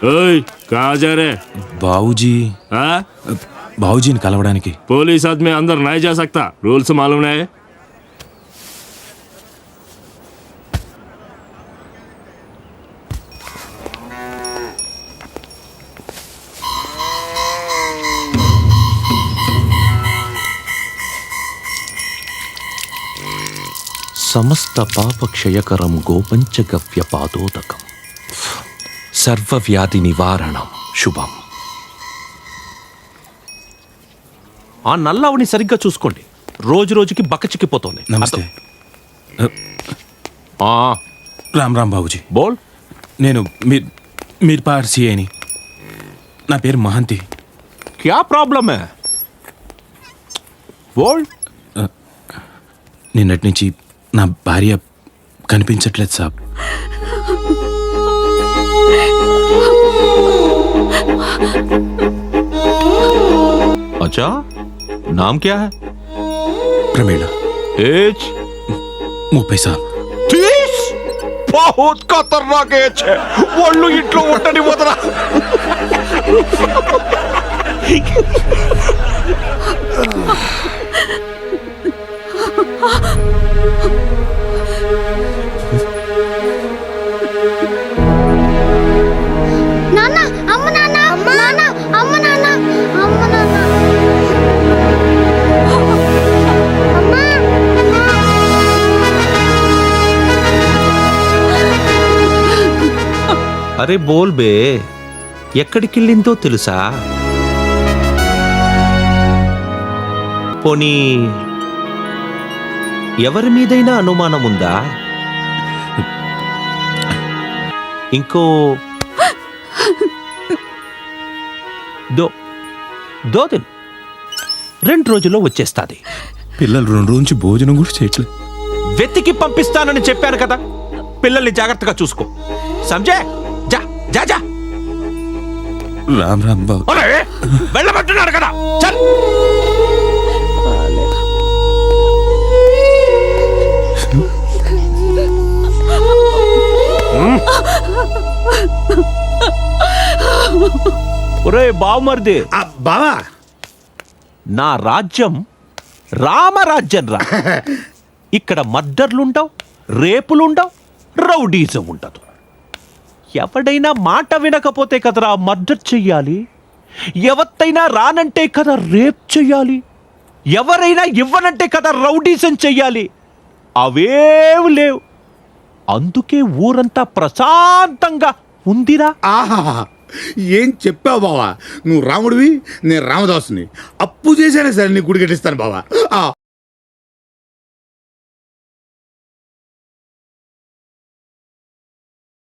ఓయ్ कहाँ जा रहे? బాబూజీ हाँ? బాబూజీని కలవడానికి. पुलिस आदमी अंदर नहीं जा सकता, रूल्स मालूम नहीं? సమస్త పాపక్షయకరం గోపంచగవ్య పాదోదకం సర్వవ్యాధి నివారణం శుభం. ఆ నల్లవని సరిగ్గా చూసుకోండి, రోజు రోజుకి బక్కచిక్కిపోతుంది. నమస్తే. రామ్ రామ్ బాబూజీ. బోల్. నేను మీర్పార్ సిఐని. నా పేరు మహంతి. క్యా ప్రాబ్లమ్ హై? బోల్. నిన్నటి నుంచి నా భార్య కనిపించట్లేదు సాబ్. अच्छा, नाम क्या है? ప్రమీళ. एज 30 సాబ్. 30? बहुत खतरनाक एज है. వాళ్ళు ఇంట్లో ఉండని వదరా. నాన్న అమ్మ నాన్న అమ్మ నాన్న అమ్మ నాన్న అమ్మ నాన్న అరే బోల్ బే, ఎక్కడికెళ్ళిందో తెలుసా? పోనీ ఎవరి మీదైనా అనుమానం ఉందా? ఇంకో దో దిన్ 2 రోజుల్లో వచ్చేస్తాది. పిల్లలు 2 రోజు నుంచి భోజనం కూడా చేయట్లేదు. వెతికి పంపిస్తానని చెప్పాను కదా, పిల్లల్ని జాగ్రత్తగా చూసుకో. సంజయ్, జా జా జా. రామ్ రామ్ బాబు. అరే వెళ్ళమంటున్నాడు కదా, చల్. ఒరే బావమర్ది, బావా, నా రాజ్యం రామరాజ్యం రా. ఇక్కడ మర్డర్లుండవు, రేపులుండవు, రౌడీజం ఉండదు. ఎవడైనా మాట వినకపోతే కదరా మర్డర్ చెయ్యాలి, ఎవత్తైనా రానంటే కదా రేప్ చెయ్యాలి, ఎవరైనా ఇవ్వనంటే కదా రౌడీజం చెయ్యాలి. అవేవి లేవు. అందుకే ఊరంతా ప్రశాంతంగా ఉందిరా. ఆహా, ఏం చెప్పావు బావా. నువ్వు రాముడివి, నేను రామదాసుని. అప్పు చేశానే సరే నీ గుడి కట్టిస్తాను బావా.